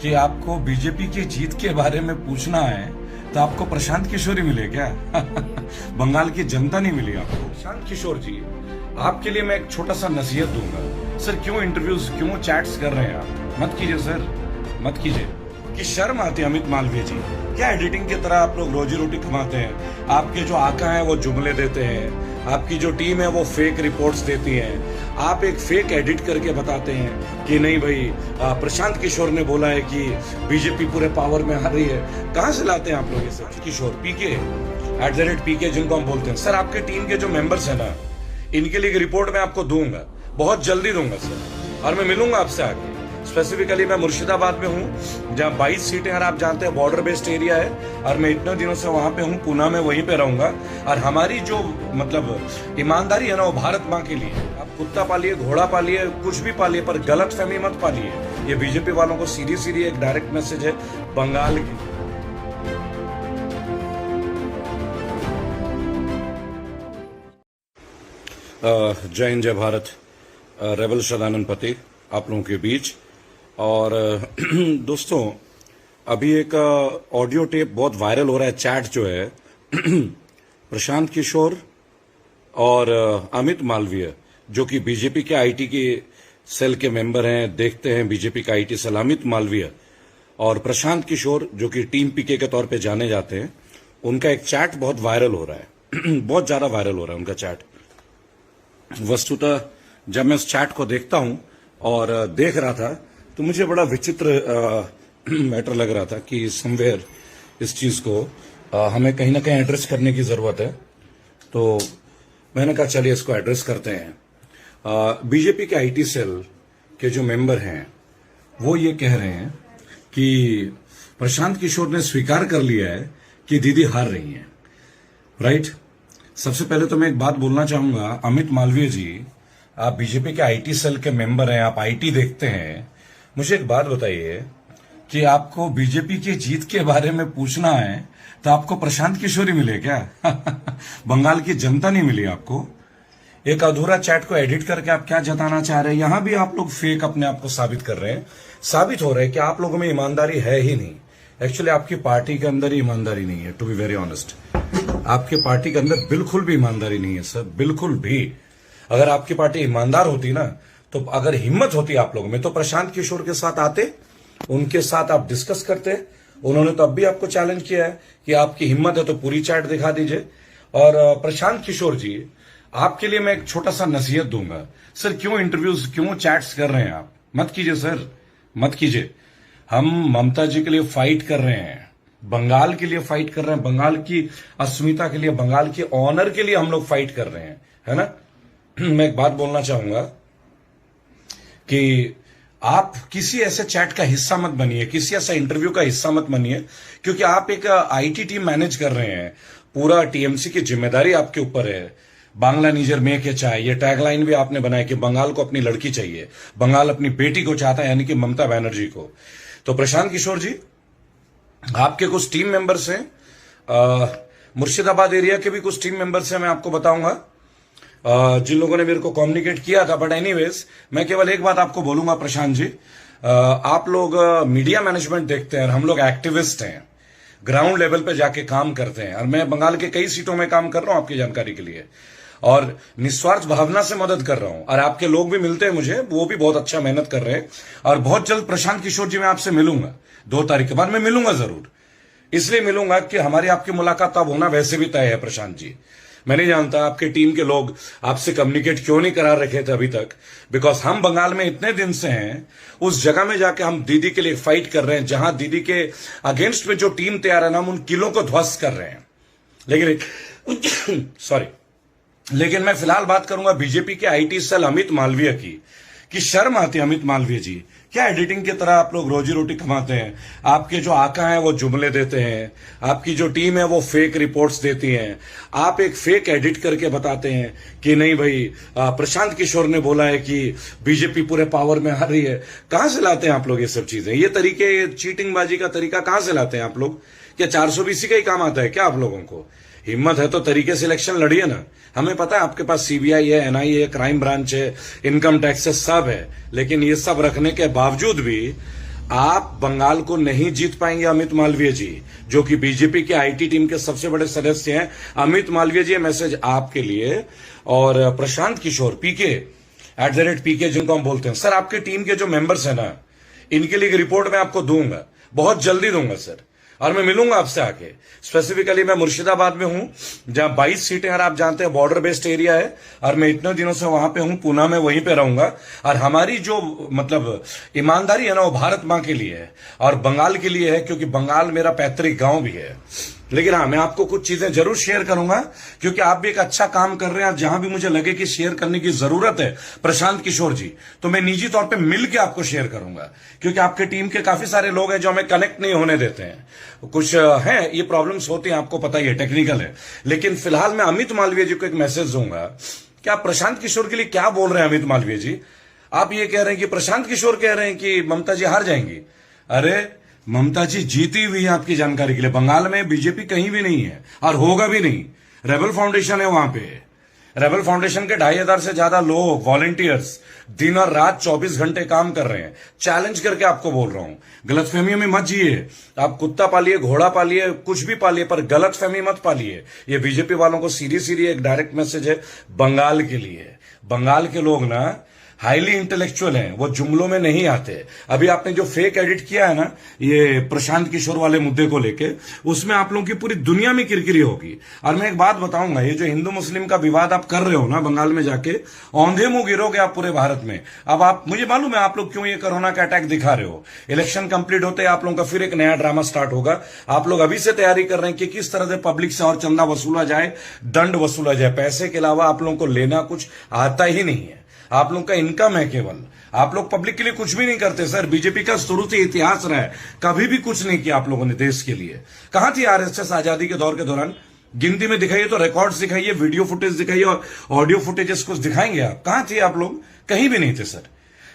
कि आपको बीजेपी की जीत के बारे में पूछना है तो आपको प्रशांत किशोर ही मिले क्या? बंगाल की जनता नहीं मिली आपको। प्रशांत किशोर जी, आपके लिए मैं एक छोटा सा नसीहत दूंगा। सर क्यों इंटरव्यूज, क्यों चैट्स कर रहे हैं आप? मत कीजिए सर, मत कीजिए। कि शर्म आती है अमित मालवीय जी, क्या एडिटिंग की तरह आप लोग रोजी रोटी कमाते हैं? आपके जो आका हैं वो जुमले देते हैं, आपकी जो टीम है वो फेक रिपोर्ट्स देती है, आप एक फेक एडिट करके बताते हैं कि नहीं भाई प्रशांत किशोर ने बोला है कि बीजेपी पूरे पावर में आ रही है। कहां से लाते हैं आप लोग ये सब? किशोर पीके @PK जिनको हम बोलते हैं। सर आपके टीम के जो मेंबर्स हैं ना, इनके लिए रिपोर्ट मैं आपको दूंगा, बहुत जल्दी दूंगा सर, और मैं मिलूंगा आपसे आके। स्पेसिफिकली मैं मुर्शिदाबाद में हूँ, जहाँ 22 सीटें हैं, आप जानते हैं बॉर्डर बेस्ड एरिया है, और मैं इतने दिनों से वहां पे हूँ, पूना में वहीं पे रहूंगा। और हमारी जो मतलब ईमानदारी है ना, वो भारत माँ के लिए। आप कुत्ता पालिए, घोड़ा पालिए, कुछ भी पालिए, पर गलत फहमी मत पालिए। ये बीजेपी वालों को सीधी सीधी एक डायरेक्ट मैसेज है बंगाल की। जय हिंद, जय भारत। रेबल सदानंद पति आप लोगों के बीच। और दोस्तों, अभी एक ऑडियो टेप बहुत वायरल हो रहा है, चैट जो है प्रशांत किशोर और अमित मालवीय, जो कि बीजेपी के आईटी के सेल के मेंबर हैं, देखते हैं बीजेपी का आईटी सेल। अमित मालवीय और प्रशांत किशोर, जो कि टीम पीके के तौर पे जाने जाते हैं, उनका एक चैट बहुत वायरल हो रहा है बहुत ज्यादा वायरल हो रहा है उनका चैट। वस्तुतः जब मैं उस चैट को देखता हूं और देख रहा था तो मुझे बड़ा विचित्र मैटर लग रहा था कि समवेयर इस चीज को हमें कहीं ना कहीं एड्रेस करने की जरूरत है। तो मैंने कहा चलिए इसको एड्रेस करते हैं। बीजेपी के आईटी सेल के जो मेंबर हैं वो ये कह रहे हैं कि प्रशांत किशोर ने स्वीकार कर लिया है कि दीदी हार रही हैं। राइट। सबसे पहले तो मैं एक बात बोलना चाहूंगा, अमित मालवीय जी, आप बीजेपी के आईटी सेल के मेंबर हैं, आप आईटी देखते हैं। मुझे एक बात बताइए कि आपको बीजेपी की जीत के बारे में पूछना है तो आपको प्रशांत किशोर ही मिले क्या? बंगाल की जनता नहीं मिली आपको? एक अधूरा चैट को एडिट करके आप क्या जताना चाह रहे हैं? यहां भी आप लोग फेक अपने आप को साबित कर रहे हैं। साबित हो रहा है कि आप लोगों में ईमानदारी है ही नहीं। एक्चुअली आपकी पार्टी के अंदर ही ईमानदारी नहीं है, टू बी वेरी ऑनेस्ट। आपके पार्टी के अंदर बिल्कुल भी ईमानदारी नहीं है सर, बिल्कुल भी। अगर आपकी पार्टी ईमानदार होती ना, तो अगर हिम्मत होती आप लोगों में, तो प्रशांत किशोर के साथ आते, उनके साथ आप डिस्कस करते। उन्होंने तो अब भी आपको चैलेंज किया है कि आपकी हिम्मत है तो पूरी चैट दिखा दीजिए। और प्रशांत किशोर जी, आपके लिए मैं एक छोटा सा नसीहत दूंगा। सर क्यों इंटरव्यूज, क्यों चैट्स कर रहे हैं आप? मत कीजिए सर, मत कीजिए। हम ममता जी के लिए फाइट कर रहे हैं, बंगाल के लिए फाइट कर रहे हैं, बंगाल की अस्मिता के लिए, बंगाल के ऑनर के लिए हम लोग फाइट कर रहे हैं, है ना। मैं एक बात बोलना चाहूंगा कि आप किसी ऐसे चैट का हिस्सा मत बनिए, किसी ऐसा इंटरव्यू का हिस्सा मत बनिए, क्योंकि आप एक आईटी टीम मैनेज कर रहे हैं। पूरा टीएमसी की जिम्मेदारी आपके ऊपर है। बांग्ला निजर में के चाहे, ये टैगलाइन भी आपने बनाया कि बंगाल को अपनी लड़की चाहिए, बंगाल अपनी बेटी को चाहता है, यानी कि ममता बनर्जी को। तो प्रशांत किशोर जी, आपके कुछ टीम मेंबर्स हैं, मुर्शिदाबाद एरिया के भी कुछ टीम मेंबर्स हैं, मैं आपको बताऊंगा जिन लोगों ने मेरे को कम्युनिकेट किया था। बट एनीवेज, मैं केवल एक बात आपको बोलूंगा प्रशांत जी, आप लोग मीडिया मैनेजमेंट देखते हैं और हम लोग एक्टिविस्ट हैं, ग्राउंड लेवल पे जाके काम करते हैं। और मैं बंगाल के कई सीटों में काम कर रहा हूं आपकी जानकारी के लिए, और निस्वार्थ भावना से मदद कर रहा हूं। और आपके लोग भी मिलते हैं मुझे, वो भी बहुत अच्छा मेहनत कर रहे हैं। और बहुत जल्द प्रशांत किशोर जी मैं आपसे मिलूंगा, 2 तारीख के बाद मैं मिलूंगा जरूर। इसलिए मिलूंगा कि हमारी आपकी मुलाकात तब होना वैसे भी तय है प्रशांत जी। मैं नहीं जानता आपके टीम के लोग आपसे कम्युनिकेट क्यों नहीं करा रखे थे अभी तक, बिकॉज हम बंगाल में इतने दिन से हैं, उस जगह में जाके हम दीदी के लिए फाइट कर रहे हैं, जहां दीदी के अगेंस्ट में जो टीम तैयार है ना, हम उन किलों को ध्वस्त कर रहे हैं। लेकिन मैं फिलहाल बात करूंगा बीजेपी के आईटी सेल अमित मालवीय की। कि शर्म आती है अमित मालवीय जी, क्या एडिटिंग की तरह आप लोग रोजी रोटी कमाते हैं? आपके जो आका हैं वो जुमले देते हैं, आपकी जो टीम है वो फेक रिपोर्ट्स देती हैं, आप एक फेक एडिट करके बताते हैं कि नहीं भाई प्रशांत किशोर ने बोला है कि बीजेपी पूरे पावर में आ रही है। कहां से लाते हैं आप लोग ये सब चीजें? ये तरीके, ये चीटिंगबाजी का तरीका कहां से लाते हैं आप लोग? क्या 420 का ही काम आता है क्या आप लोगों को? हिम्मत है तो तरीके से इलेक्शन लड़िए ना। हमें पता है आपके पास सीबीआई है, एनआईए है, क्राइम ब्रांच है, इनकम टैक्स है, सब है, लेकिन ये सब रखने के बावजूद भी आप बंगाल को नहीं जीत पाएंगे अमित मालवीय जी, जो कि बीजेपी के आईटी टीम के सबसे बड़े सदस्य हैं। अमित मालवीय जी, मैसेज आपके लिए। और प्रशांत किशोर पीके @PK जिनको हम बोलते हैं, सर आपके टीम के जो मेंबर्स हैं ना, इनके लिए एक रिपोर्ट मैं आपको दूंगा, बहुत जल्दी दूंगा सर, और मैं मिलूंगा आपसे आके। स्पेसिफिकली मैं मुर्शिदाबाद में हूं, जहां 22 सीटें, और आप जानते हैं बॉर्डर बेस्ड एरिया है, और मैं इतने दिनों से वहां पे हूं, पूना में, वहीं पे रहूंगा। और हमारी जो मतलब ईमानदारी है ना, वो भारत मां के लिए है और बंगाल के लिए है, क्योंकि बंगाल मेरा पैतृक गांव भी है। लेकिन हाँ, मैं आपको कुछ चीजें जरूर शेयर करूंगा, क्योंकि आप भी एक अच्छा काम कर रहे हैं। जहां भी मुझे लगे कि शेयर करने की जरूरत है प्रशांत किशोर जी, तो मैं निजी तौर पे मिल के आपको शेयर करूंगा, क्योंकि आपके टीम के काफी सारे लोग हैं जो हमें कनेक्ट नहीं होने देते हैं। कुछ है, ये प्रॉब्लम्स होती हैं, आपको पता ही है, टेक्निकल है। लेकिन फिलहाल मैं अमित मालवीय जी को एक मैसेज दूंगा कि आप प्रशांत किशोर के लिए क्या बोल रहे हैं। अमित मालवीय जी, आप ये कह रहे हैं कि प्रशांत किशोर कह रहे हैं कि ममता जी हार जाएंगी। अरे ममता जी जीती हुई है, आपकी जानकारी के लिए। बंगाल में बीजेपी कहीं भी नहीं है और होगा भी नहीं। रेबल फाउंडेशन है वहां पे। रेबल फाउंडेशन के 2500 से ज्यादा लोग, वॉलंटियर्स, दिन और रात 24 घंटे काम कर रहे हैं। चैलेंज करके आपको बोल रहा हूं, गलतफहमियों में मत जिए। आप कुत्ता पालिए, घोड़ा पालिए, कुछ भी पालिए, पर गलतफहमी मत पालिए। ये बीजेपी वालों को सीधी सीधी एक डायरेक्ट मैसेज है बंगाल के लिए। बंगाल के लोग ना हाईली इंटेलेक्चुअल हैं, वो जुमलों में नहीं आते। अभी आपने जो फेक एडिट किया है ना, ये प्रशांत किशोर वाले मुद्दे को लेके, उसमें आप लोगों की पूरी दुनिया में किरकिरी होगी। और मैं एक बात बताऊंगा, ये जो हिंदू मुस्लिम का विवाद आप कर रहे हो ना बंगाल में जाके, औंधे मुंह गिरोगे आप पूरे भारत में। अब आप, मुझे मालूम है आप लोग क्यों ये कोरोना का अटैक दिखा रहे हो। इलेक्शन कंप्लीट होते आप लोगों का फिर एक नया ड्रामा स्टार्ट होगा। आप लोग अभी से तैयारी कर रहे हैं कि किस तरह से पब्लिक से और चंदा वसूला जाए, दंड वसूला जाए। पैसे के अलावा आप लोगों को लेना कुछ आता ही नहीं है। आप लोग का इनकम है केवल। आप लोग पब्लिक के लिए कुछ भी नहीं करते सर। बीजेपी का शुरू से इतिहास रहा है, कभी भी कुछ नहीं किया आप लोगों ने देश के लिए। कहां थी आरएसएस आजादी के दौर के दौरान? गिनती में दिखाइए तो, रिकॉर्ड्स दिखाइए, वीडियो फुटेज दिखाइए और ऑडियो फुटेजेस कुछ दिखाएंगे आप। कहां थे आप लोग? कहीं भी नहीं थे सर।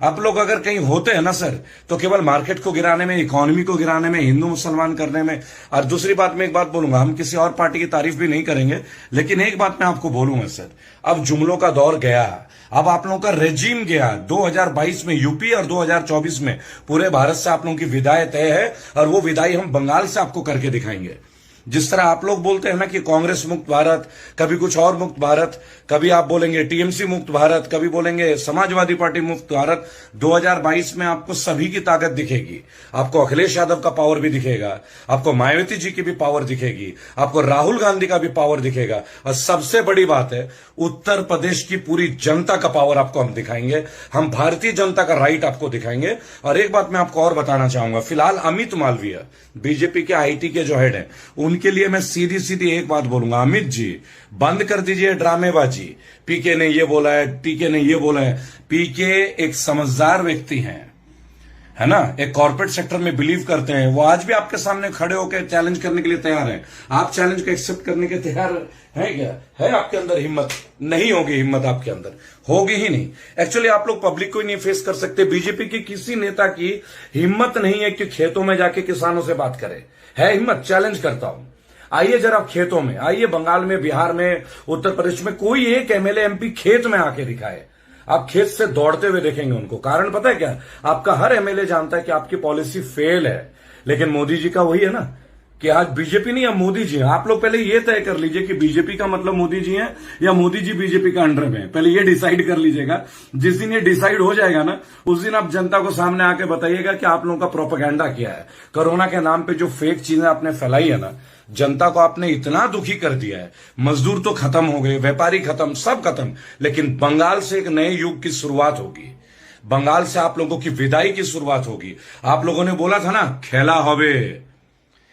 आप लोग अगर कहीं होते हैं ना सर, तो केवल मार्केट को गिराने में, इकोनॉमी को गिराने में, हिंदू मुसलमान करने में। और दूसरी बात, मैं एक बात बोलूंगा, हम किसी और पार्टी की तारीफ भी नहीं करेंगे, लेकिन एक बात मैं आपको बोलूंगा सर, अब जुमलों का दौर गया। अब आप लोगों का रेजिम गया। 2022 में यूपी और 2024 में पूरे भारत से आप लोगों की विदाई तय है, और वो विदाई हम बंगाल से आपको करके दिखाएंगे। जिस तरह आप लोग बोलते हैं ना कि कांग्रेस मुक्त भारत, कभी कुछ और मुक्त भारत, कभी आप बोलेंगे टीएमसी मुक्त भारत, कभी बोलेंगे समाजवादी पार्टी मुक्त भारत, 2022 में आपको सभी की ताकत दिखेगी। आपको अखिलेश यादव का पावर भी दिखेगा, आपको मायावती जी की भी पावर दिखेगी, आपको राहुल गांधी का भी पावर दिखेगा, और सबसे बड़ी बात है, उत्तर प्रदेश की पूरी जनता का पावर आपको हम दिखाएंगे। हम भारतीय जनता का राइट आपको दिखाएंगे। और एक बात मैं आपको और बताना चाहूंगा, फिलहाल अमित मालवीय बीजेपी के आईटी के जो हेड हैं, उनके लिए मैं सीधी सीधी एक बात बोलूंगा, अमित जी बंद कर दीजिए ड्रामेबाजी। पीके ने ये बोला है, टीके ने ये बोला है। पीके एक समझदार व्यक्ति हैं, है ना, एक कॉर्पोरेट सेक्टर में बिलीव करते हैं। वो आज भी आपके सामने खड़े होकर चैलेंज करने के लिए तैयार हैं। आप चैलेंज को एक्सेप्ट करने के तैयार हैं क्या? है आपके अंदर हिम्मत? नहीं होगी हिम्मत आपके अंदर, होगी ही नहीं। एक्चुअली आप लोग पब्लिक को ही नहीं फेस कर सकते। बीजेपी की किसी नेता की हिम्मत नहीं है कि खेतों में जाके किसानों से बात करे। है हिम्मत? चैलेंज करता हूं, आइए जरा खेतों में, आइए बंगाल में, बिहार में, उत्तर प्रदेश में, कोई एक एमएलए एमपी खेत में आके दिखाए। आप खेत से दौड़ते हुए देखेंगे उनको। कारण पता है क्या? आपका हर एमएलए जानता है कि आपकी पॉलिसी फेल है, लेकिन मोदी जी का वही है ना कि आज बीजेपी नहीं, अब मोदी जी हैं। आप लोग पहले ये तय कर लीजिए कि बीजेपी का मतलब मोदी जी हैं या मोदी जी बीजेपी का अंडर में है। पहले ये डिसाइड कर लीजिएगा। जिस दिन ये डिसाइड हो जाएगा ना, उस दिन आप जनता को सामने आके बताइएगा कि आप लोगों का प्रोपेगेंडा क्या है। कोरोना के नाम पे जो फेक चीजें आपने फैलाई है ना, जनता को आपने इतना दुखी कर दिया है। मजदूर तो खत्म हो गए, व्यापारी खत्म, सब खत्म, लेकिन बंगाल से एक नए युग की शुरुआत होगी। बंगाल से आप लोगों की विदाई की शुरुआत होगी। आप लोगों ने बोला था ना, खेला होबे,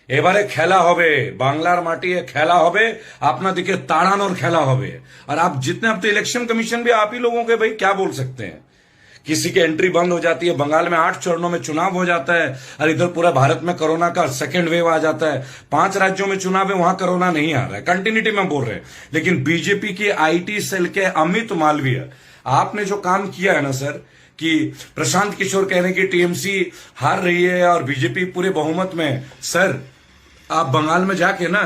এবারে খেলা হবে, বাংলার মাটি খেলা হবে, अपना दिखे ताड़ान और खेला होबे। और आप जितने, अब तो इलेक्शन कमीशन भी आप ही लोगों के, भाई क्या बोल सकते हैं। किसी की एंट्री बंद हो जाती है, बंगाल में 8 चरणों में चुनाव हो जाता है, और इधर पूरा भारत में कोरोना का सेकेंड वेव आ जाता है। 5 राज्यों में चुनाव है, वहां कोरोना नहीं आ रहा है, कंटिन्यूटी में बोल रहे हैं। लेकिन बीजेपी की आईटी सेल के अमित मालवीय, आपने जो काम किया है ना सर, कि प्रशांत किशोर कह रहे हैं कि टीएमसी हार रही है और बीजेपी पूरे बहुमत में। सर आप बंगाल में जाके ना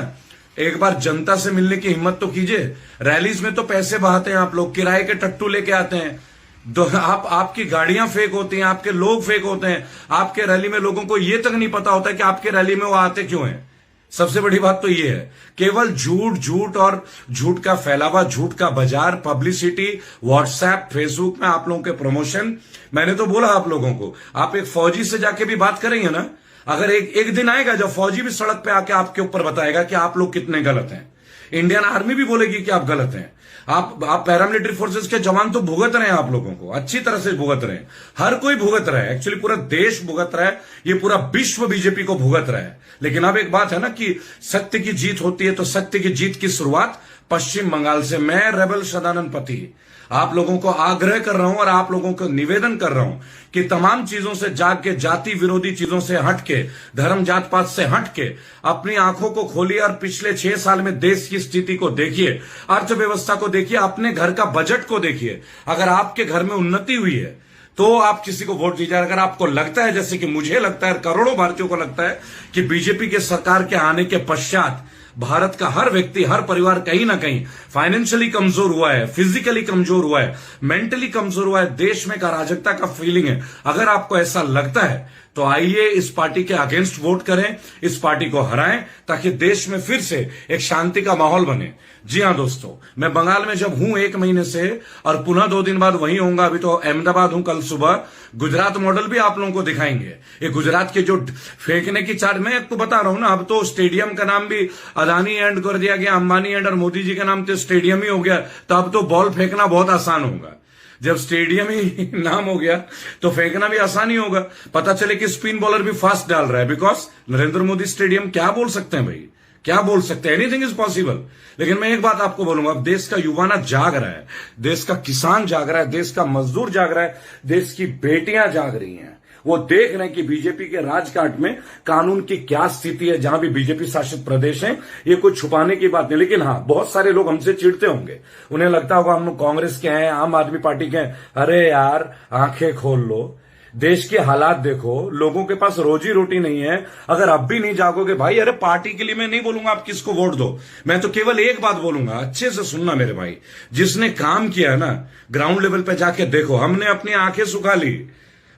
एक बार जनता से मिलने की हिम्मत तो कीजिए। रैलीज में तो पैसे बहाते हैं आप लोग, किराए के टट्टू लेके आते हैं, आपकी गाड़ियां फेक होती हैं, आपके लोग फेक होते हैं, आपके रैली में लोगों को यह तक नहीं पता होता है कि आपके रैली में वो आते क्यों हैं। सबसे बड़ी बात तो ये है, केवल झूठ झूठ और झूठ का फैलावा, झूठ का बाजार, पब्लिसिटी, व्हाट्सएप, फेसबुक में आप लोगों के प्रमोशन। मैंने तो बोला आप लोगों को, आप एक फौजी से जाके भी बात करेंगे ना, अगर एक दिन आएगा जब फौजी भी सड़क पे आके आपके ऊपर बताएगा कि आप लोग कितने गलत हैं। इंडियन आर्मी भी बोलेगी कि आप गलत हैं। आप पैरामिलिट्री फोर्सेस के जवान तो भुगत रहे हैं, आप लोगों को अच्छी तरह से भुगत रहे हैं, हर कोई भुगत रहा है, एक्चुअली पूरा देश भुगत रहा है, ये पूरा विश्व बीजेपी को भुगत रहा है। लेकिन अब एक बात है ना कि सत्य की जीत होती है, तो सत्य की जीत की शुरुआत पश्चिम बंगाल से। मैं रेबल सदानंद पति आप लोगों को आग्रह कर रहा हूं और आप लोगों को निवेदन कर रहा हूं कि तमाम चीजों से जाग के, जाति विरोधी चीजों से हटके, धर्म जात पात से हटके अपनी आंखों को खोलिए और पिछले 6 साल में देश की स्थिति को देखिए, अर्थव्यवस्था को देखिए, अपने घर का बजट को देखिए। अगर आपके घर में उन्नति हुई है तो आप किसी को वोट दीजिए। अगर आपको लगता है, जैसे कि मुझे लगता है, करोड़ों भारतीयों को लगता है कि बीजेपी के सरकार के आने के पश्चात भारत का हर व्यक्ति, हर परिवार कहीं ना कहीं फाइनेंशियली कमजोर हुआ है, फिजिकली कमजोर हुआ है, मेंटली कमजोर हुआ है, देश में अराजकता का फीलिंग है। अगर आपको ऐसा लगता है तो आइए इस पार्टी के अगेंस्ट वोट करें, इस पार्टी को हराएं, ताकि देश में फिर से एक शांति का माहौल बने। जी हां दोस्तों, मैं बंगाल में जब हूं 1 महीने से और पुनः 2 दिन बाद वहीं होऊंगा। अभी तो अहमदाबाद हूं, कल सुबह गुजरात मॉडल भी आप लोगों को दिखाएंगे। ये गुजरात के जो फेंकने की चार्ज, मैं आपको बता रहा हूं ना, अब तो स्टेडियम का नाम भी अदानी एंड कर दिया गया, अंबानी एंड, और मोदी जी के नाम तो स्टेडियम ही हो गया। तो अब तो बॉल फेंकना बहुत आसान होगा। जब स्टेडियम ही नाम हो गया तो फेंकना भी आसानी होगा। पता चले कि स्पिन बॉलर भी फास्ट डाल रहा है, बिकॉज नरेंद्र मोदी स्टेडियम। क्या बोल सकते हैं भाई, क्या बोल सकते हैं, एनीथिंग इज पॉसिबल। लेकिन मैं एक बात आपको बोलूंगा, अब देश का युवा ना जाग रहा है, देश का किसान जाग रहा है, देश का मजदूर जाग रहा है, देश की बेटियां जाग रही हैं। वो देख रहे हैं कि बीजेपी के राजकाट में कानून की क्या स्थिति है। जहां भी बीजेपी शासित प्रदेश हैं, ये कुछ छुपाने की बात नहीं। लेकिन हाँ, बहुत सारे लोग हमसे चिढ़ते होंगे, उन्हें लगता होगा हम कांग्रेस के हैं, आम आदमी पार्टी के हैं। अरे यार, आंखें खोल लो, देश के हालात देखो, लोगों के पास रोजी रोटी नहीं है। अगर अब भी नहीं जागोगे भाई, अरे पार्टी के लिए मैं नहीं बोलूंगा आप किसको वोट दो, मैं तो केवल एक बात बोलूंगा, अच्छे से सुनना मेरे भाई। जिसने काम किया है ना, ग्राउंड लेवल पे जाके देखो। हमने अपनी आंखें सुखा ली,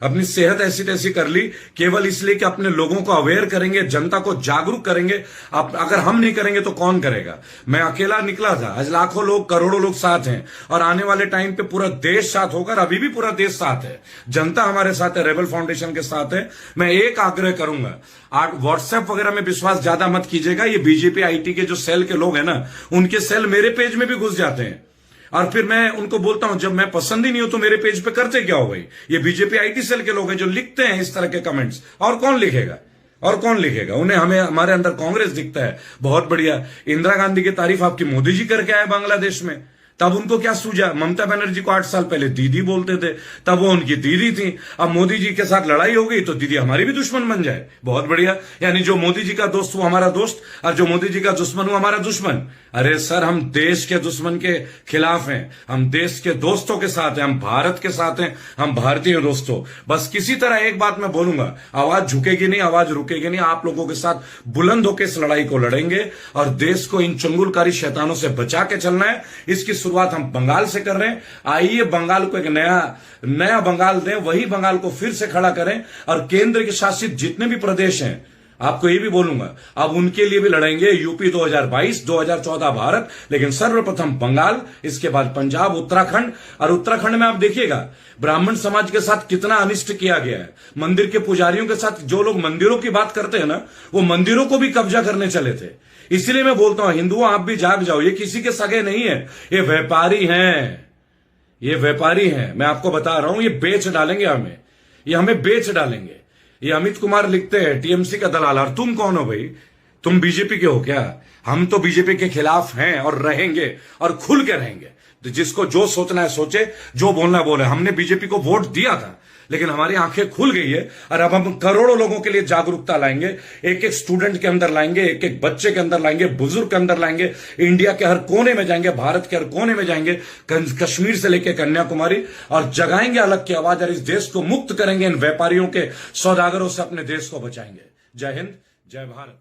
अपनी सेहत ऐसी तैसी कर ली, केवल इसलिए कि अपने लोगों को अवेयर करेंगे, जनता को जागरूक करेंगे। अगर हम नहीं करेंगे तो कौन करेगा। मैं अकेला निकला था, आज लाखों लोग, करोड़ों लोग साथ हैं, और आने वाले टाइम पे पूरा देश साथ होगा। अभी भी पूरा देश साथ है, जनता हमारे साथ है, रेबल फाउंडेशन के साथ है। मैं एक आग्रह करूंगा, आप व्हाट्सएप वगैरह में विश्वास ज्यादा मत कीजिएगा। ये बीजेपी आईटी के जो सेल के लोग हैं ना, उनके सेल मेरे पेज में भी घुस जाते हैं, और फिर मैं उनको बोलता हूं, जब मैं पसंद ही नहीं हो तो मेरे पेज पे करते क्या हो भाई। ये बीजेपी आईटी सेल के लोग हैं जो लिखते हैं इस तरह के कमेंट्स, और कौन लिखेगा, और कौन लिखेगा। उन्हें, हमें, हमारे अंदर कांग्रेस दिखता है, बहुत बढ़िया। इंदिरा गांधी की तारीफ आपकी मोदी जी करके आए बांग्लादेश में, तब उनको क्या सूझा। ममता बनर्जी को 8 साल पहले दीदी बोलते थे, तब वो उनकी दीदी थी। अब मोदी जी के साथ लड़ाई हो गई तो दीदी हमारी भी दुश्मन बन जाए, बहुत बढ़िया। यानी जो मोदी जी का दोस्त वो हमारा दोस्त, और जो मोदी जी का दुश्मन वो हमारा दुश्मन। अरे सर, हम देश के दुश्मन के खिलाफ हैं, हम देश के दोस्तों के साथ हैं, हम भारत के साथ हैं, हम भारतीय दोस्तों। बस किसी तरह एक बात मैं बोलूंगा, आवाज झुकेगी नहीं, आवाज रुकेगी नहीं। आप लोगों के साथ बुलंद होकर इस लड़ाई को लड़ेंगे और देश को इन चंगुलकारी शैतानों से बचा के चलना है। इसकी शुरुआत हम बंगाल से कर रहे हैं। आइए बंगाल को एक नया बंगाल दें, वही बंगाल को फिर से खड़ा करें। और केंद्र के शासित जितने भी प्रदेश हैं, आपको ये भी बोलूंगा, अब उनके लिए भी लड़ेंगे। यूपी 2022, 2014 भारत, लेकिन सर्वप्रथम बंगाल, इसके बाद पंजाब, उत्तराखंड। और उत्तराखंड में आप देखिएगा ब्राह्मण समाज के साथ कितना अनिष्ट किया गया है। मंदिर के पुजारियों के साथ, जो लोग मंदिरों की बात करते हैं ना, वो मंदिरों को भी कब्जा करने चले थे। इसलिए मैं बोलता हूं, हिंदुओं आप भी जाग जाओ, ये किसी के सगे नहीं है, ये व्यापारी हैं, ये व्यापारी हैं। मैं आपको बता रहा हूं, ये बेच डालेंगे हमें, ये हमें बेच डालेंगे। ये अमित कुमार लिखते हैं टीएमसी का दलाल, और तुम कौन हो भाई, तुम बीजेपी के हो क्या। हम तो बीजेपी के खिलाफ हैं और रहेंगे, और खुल के रहेंगे। तो जिसको जो सोचना है सोचे, जो बोलना है बोले। हमने बीजेपी को वोट दिया था, लेकिन हमारी आंखें खुल गई है, और अब हम करोड़ों लोगों के लिए जागरूकता लाएंगे। एक एक स्टूडेंट के अंदर लाएंगे, एक एक बच्चे के अंदर लाएंगे, बुजुर्ग के अंदर लाएंगे, इंडिया के हर कोने में जाएंगे, भारत के हर कोने में जाएंगे, कश्मीर से लेकर कन्याकुमारी, और जगाएंगे अलग की आवाज, और इस देश को मुक्त करेंगे इन व्यापारियों के, सौदागरों से अपने देश को बचाएंगे। जय हिंद, जय भारत।